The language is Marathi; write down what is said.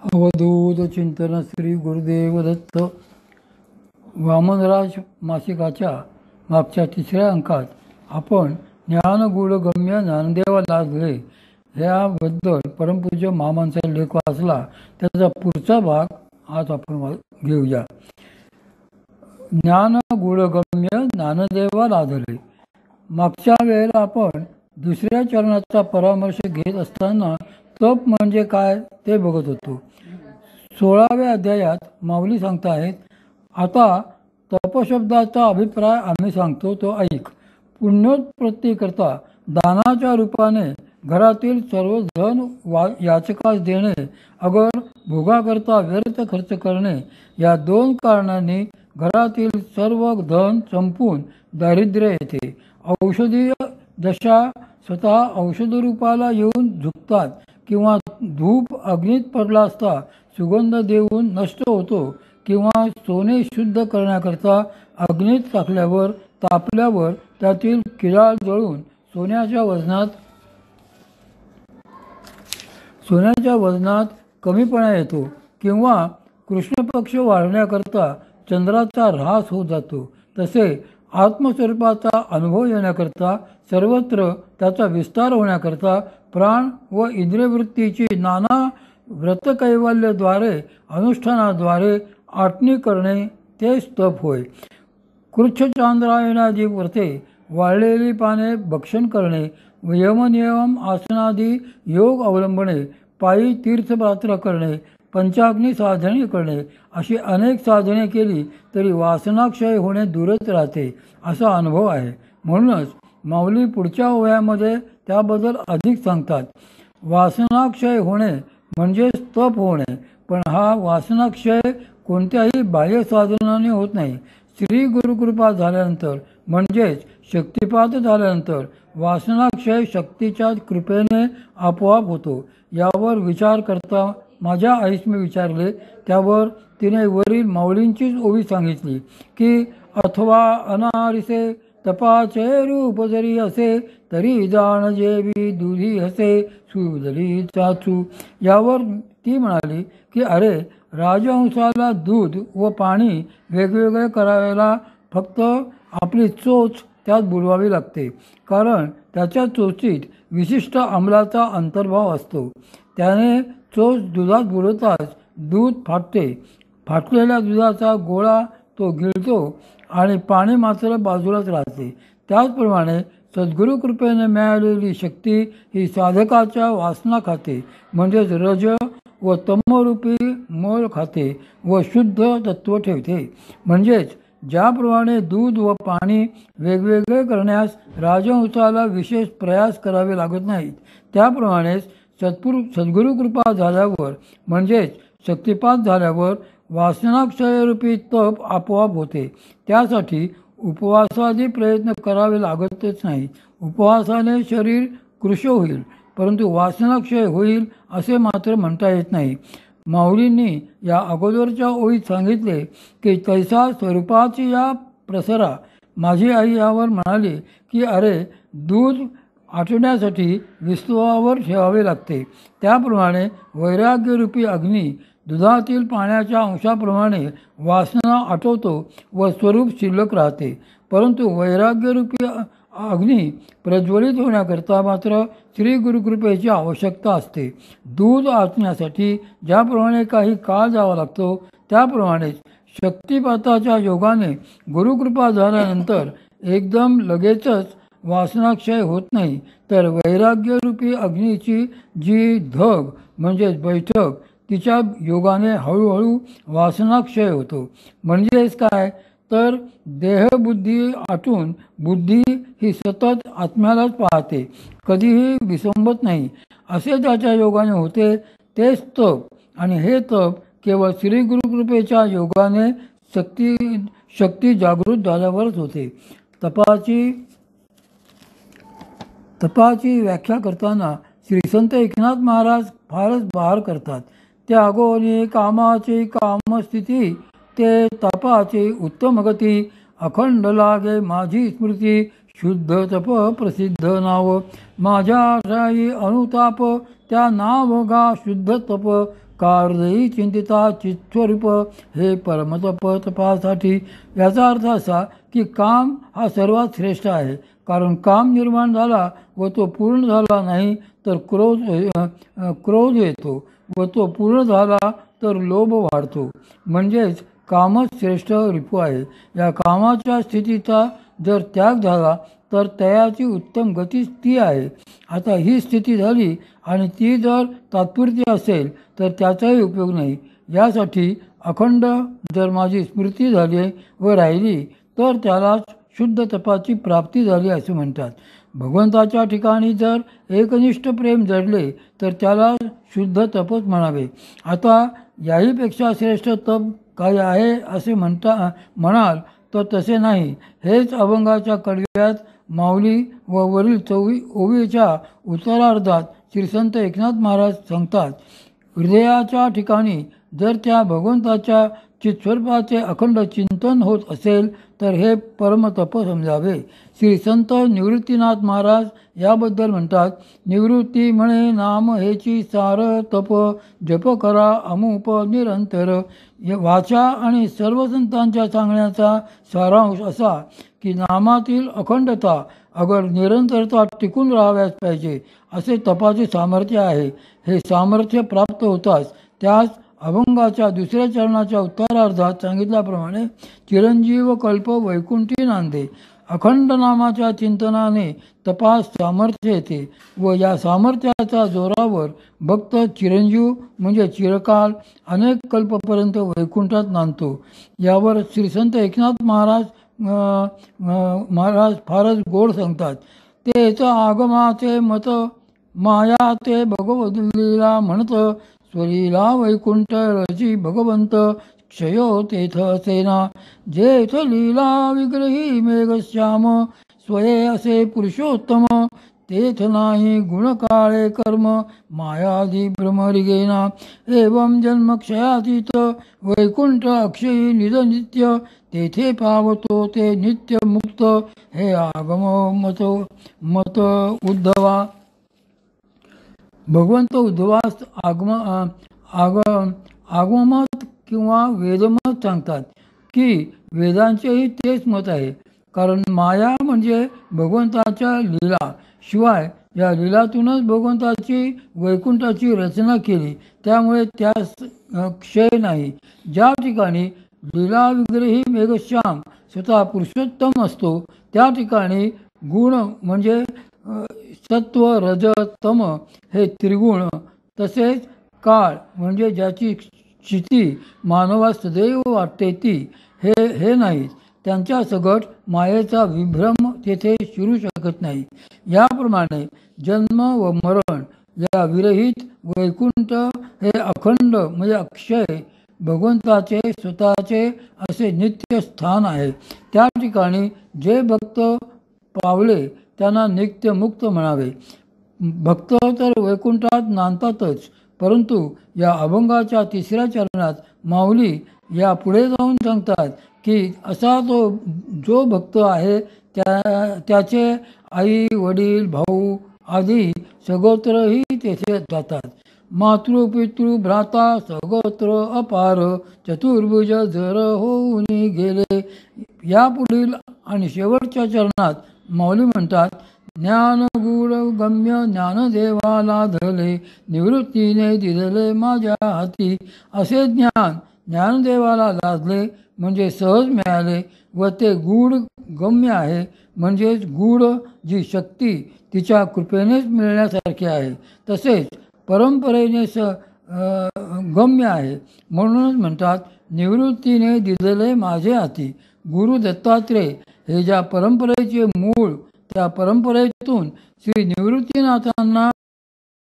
अवधूत चिंतन श्री गुरुदेव दत्त. वामनराज मासिकाच्या मागच्या 3ऱ्या अंकात आपण ज्ञानगूढगम्य ज्ञानदेवा लाजले ह्याबद्दल परमपूज्य महामानचा लेख वाचला. त्याचा पुढचा भाग आज आपण घेऊया. ज्ञानगूढगम्य ज्ञानदेवा लाजले. मागच्या वेळेला आपण दुसऱ्या चरणाचा परामर्श घेत असताना तप म्हणजे काय ते बघत होतो. 16व्या अध्यायात माऊली सांगतायत, आता तपशब्दाचा अभिप्राय आम्ही सांगतो तो ऐक. पुण्योत्पत्ती करता दानाच्या रूपाने घरातील सर्व धन याचकास देणे, अगर भोगाकरता व्यर्थ खर्च करणे, या 2 कारणांनी घरातील सर्व धन संपून दारिद्र्य येते. औषधीय दशा स्वतः औषधरूपाला येऊन झुकतात किंवा धूप अग्नीत पडला असता सुगंध देऊन नष्ट होतो किंवा सोने शुद्ध करण्याकरता अग्नीत टाकल्यावर तापल्यावर त्यातील किडाळ जळून सोन्याच्या वजनात कमीपणा येतो किंवा कृष्णपक्ष वाढण्याकरता चंद्राचा ऱ्हास होत जातो. तसे आत्मस्वरूपाचा अनुभव येण्याकरता सर्वत्र त्याचा विस्तार होण्याकरता प्राण व इंद्रियवृत्तीची नाना व्रतकैवल्याद्वारे अनुष्ठानाद्वारे आटणी करणे तेच तप होय. कृच्छचांद्रायणादी व्रते, वाळलेली पाने भक्षण करणे, यमनियम आसनादी योग अवलंबणे, पायी तीर्थयात्रा करणे, पंचाग्नी साधने करणे, अशी अनेक साधने केली तरी वासनाक्षय होणे दूरच राहते असा अनुभव आहे. म्हणूनच माऊली पुढच्या ओव्यामध्ये त्याबद्दल अधिक सांगतात. वासनाक्षय होणे म्हणजे तप होणे, पण हा वासनाक्षय कोणत्याही बाह्य साधनाने होत नाही. श्री गुरुकृपा झाल्यानंतर म्हणजेच शक्तिपात झाल्यानंतर वासनाक्षय शक्तीच्या कृपेने आपोआप होतो. यावर विचार करता माझ्या आईस मी विचारले, त्यावर तिने वरील माऊलींचीच ओवी सांगितली की अथवा अनारिसे तपाचे रूप जरी असे तरी जाण जेवी दुधी हसे सुदली चाचू. यावर ती म्हणाली की अरे, राजहंसाला दूध व पाणी वेगवेगळे करायला फक्त आपली चोच त्यात बुडवावी लागते, कारण त्याच्या चोचीत विशिष्ट अंमलाचा अंतर्भाव असतो. त्याने चोच दुधात बुडवताच दूध फाटते. फाटलेल्या दुधाचा गोळा तो गिळतो आणि पाणी मात्र बाजूलाच राहते. त्याचप्रमाणे सद्गुरू कृपेने मिळालेली शक्ती ही साधकाच्या वासना खाते, म्हणजेच रज व तमरूपी मळ खाते व शुद्ध तत्व ठेवते. म्हणजेच ज्याप्रमाणे दूध व पाणी वेगवेगळे करण्यास राजहंसाला विशेष प्रयास करावे लागत नाहीत, त्याप्रमाणेच सद्गुरू कृपा झाल्यावर म्हणजेच शक्तिपात झाल्यावर वासनाक्षयरूपी तप आपोआप होते. त्यासाठी उपवासादी प्रयत्न करावे लागतच नाही. उपवासाने शरीर कृश होईल, परंतु वासनाक्षय होईल असे मात्र म्हणता येत नाही. माऊलींनी या अगोदरच्या ओळीत सांगितले की तैसा स्वरूपाची या प्रसरा. माझी आई यावर म्हणाली की अरे, दूध आटण्यासाठी विस्तवावर ठेवावे लागते. त्याप्रमाणे वैराग्यरूपी अग्नी दुधातील पाण्याच्या अंशाप्रमाणे वासना आटवतो व स्वरूप शिल्लक राहते. परंतु वैराग्यरूपी अग्नी प्रज्वलित होण्याकरता मात्र श्री गुरुकृपेची आवश्यकता असते. दूध आटण्यासाठी ज्याप्रमाणे काही काळ जावा लागतो, त्याप्रमाणेच शक्तिपाताच्या योगाने गुरुकृपा झाल्यानंतर एकदम लगेचच वासनाक्षय होत नाही, तर वैराग्यरूपी अग्नीची जी धग म्हणजेच बैठक, तिच्या योगाने हळूहळू वासनाक्षय होतो. म्हणजेच काय, तर देहबुद्धी आटून बुद्धी ही सतत आत्म्यालाच पाहते, कधीही विसंबत नाही, असे त्याच्या योगाने होते. तेच तप. आणि हे तप केवळ श्री गुरुकृपेच्या योगाने शक्ती जागृत झाल्यावरच होते. तपाची व्याख्या करताना श्री संत एकनाथ महाराज फारच बहार करतात. त्यागोनी कामाची कामस्थिती, ते तपाची उत्तम गती, अखंड लागे माझी स्मृती, शुद्ध तप प्रसिद्ध नाव, माझ्या ठाई अनुताप, त्या नाव गा शुद्ध तप, कारदेही चिंतिता चित्स्वरूप हे परमतप तपासाठी. याचा अर्थ असा की काम हा सर्वात श्रेष्ठ आहे, कारण काम निर्माण झाला व तो पूर्ण झाला नाही तर क्रोध येतो व तो पूर्ण झाला तर लोभ वाढतो. म्हणजेच कामच श्रेष्ठ रिपू आहे. या कामाच्या स्थितीचा जर त्याग झाला तर तयाची उत्तम गती ती आहे. आता ही स्थिती झाली आणि ती जर तात्पुरती असेल तर त्याचाही उपयोग नाही. यासाठी अखंड जर माझी स्मृती झाली व राहिली तर त्याला शुद्ध तपाची प्राप्ती झाली असे म्हणतात. भगवंताच्या ठिकाणी जर एकनिष्ठ प्रेम जडले तर त्याला शुद्ध तपच म्हणावे. आता याहीपेक्षा श्रेष्ठ तप काही आहे असे म्हणाल तर तसे नाही. हेच अभंगाच्या कडव्यात माऊली व वरील ओवीच्या उत्तरार्धात श्री संत एकनाथ महाराज सांगतात. हृदयाच्या ठिकाणी जर त्या भगवंताच्या चित्स्वरूपाचे अखंड चिंतन होत असेल तर हे परमतप समजावे. श्री संत निवृत्तीनाथ महाराज याबद्दल म्हणतात. निवृत्ती म्हणे नाम हेची सार तप, जप करा अमुप निरंतर. वाचा आणि सर्व संतांच्या सांगण्याचा सारांश असा की नामातील अखंडता अगर निरंतरता टिकून राहाव्याच पाहिजे असे तपाचे सामर्थ्य आहे. हे सामर्थ्य प्राप्त होताच त्यास अभंगाच्या दुसऱ्या चरणाच्या उत्तरार्धात सांगितल्याप्रमाणे चिरंजीव कल्प वैकुंठी नांदे. अखंड नामाच्या चिंतनाने तपास सामर्थ्य येते व या सामर्थ्याच्या जोरावर भक्त चिरंजीव म्हणजे चिरकाल अनेक कल्पपर्यंत वैकुंठात नांदतो. यावर श्री संत एकनाथ महाराज फारच गोड सांगतात. तेच आगमाचे मत माया ते भगवलीला म्हणत, स्वलीला वैकुंठ रची भगवंत क्षयो तेथ असेना. जेथ लीला विग्रही मेघश्याम स्वये असे पुरुषोत्तम, तेथ नाही गुण काळे कर्म मायादी भ्रमरिगेना. एवं जन्मक्षयातीत वैकुंठ अक्षयी निज नित्य, तेथे पावतो ते नित्य मुक्त. हे आगम मत उद्धवा. भगवंत उद्धवास आगममत किंवा वेदमत सांगतात की वेदांचेही तेच मत आहे. कारण माया म्हणजे भगवंताच्या लीला, शिवाय या लीलातूनच भगवंताची वैकुंठाची रचना केली, त्यामुळे त्यास क्षय नाही. ज्या ठिकाणी लीला विग्रही मेघश्याम स्वतः पुरुषोत्तम असतो त्या ठिकाणी गुण म्हणजे सत्व रज तम हे त्रिगुण, तसेच काळ म्हणजे ज्याची स्थिती मानवास सदैव वाटते ती हे नाहीत. त्यांच्या सगट मायेचा विभ्रम तेथे शिरू शकत नाही. याप्रमाणे जन्म व मरण या विरहित वैकुंठ हे अखंड म्हणजे अक्षय भगवंताचे स्वतःचे असे नित्य स्थान आहे. त्या ठिकाणी जे भक्त पावले त्यांना नित्य मुक्त म्हणावे. भक्त तर वैकुंठात नांदतातच, परंतु या अभंगाच्या तिसऱ्या चरणात माऊली या पुढे जाऊन सांगतात की असा जो भक्त आहे त्याचे आई वडील भाऊ आदी सगोत्रही तेथे जातात. मातृ पितृ भ्राता सगोत्र अपार, चतुर्भुज जर होऊन गेले. यापुढील आणि शेवटच्या चरणात माऊली म्हणतात. ज्ञान गूढ गम्य ज्ञानदेवाला धरले, निवृत्तीने दिले माझ्या हाती. असे ज्ञानदेवाला लादले म्हणजे सहज मिळाले व ते गूढ गम्य आहे, म्हणजेच गूढ जी शक्ती तिच्या कृपेनेच मिळण्यासारखी आहे. तसेच परंपरेने गम्य आहे, म्हणूनच म्हणतात निवृत्तीने दिलेले माझे हाती. गुरु दत्तात्रेय हे ज्या परंपरेचे मूळ, त्या परंपरेतून श्री निवृत्तीनाथांना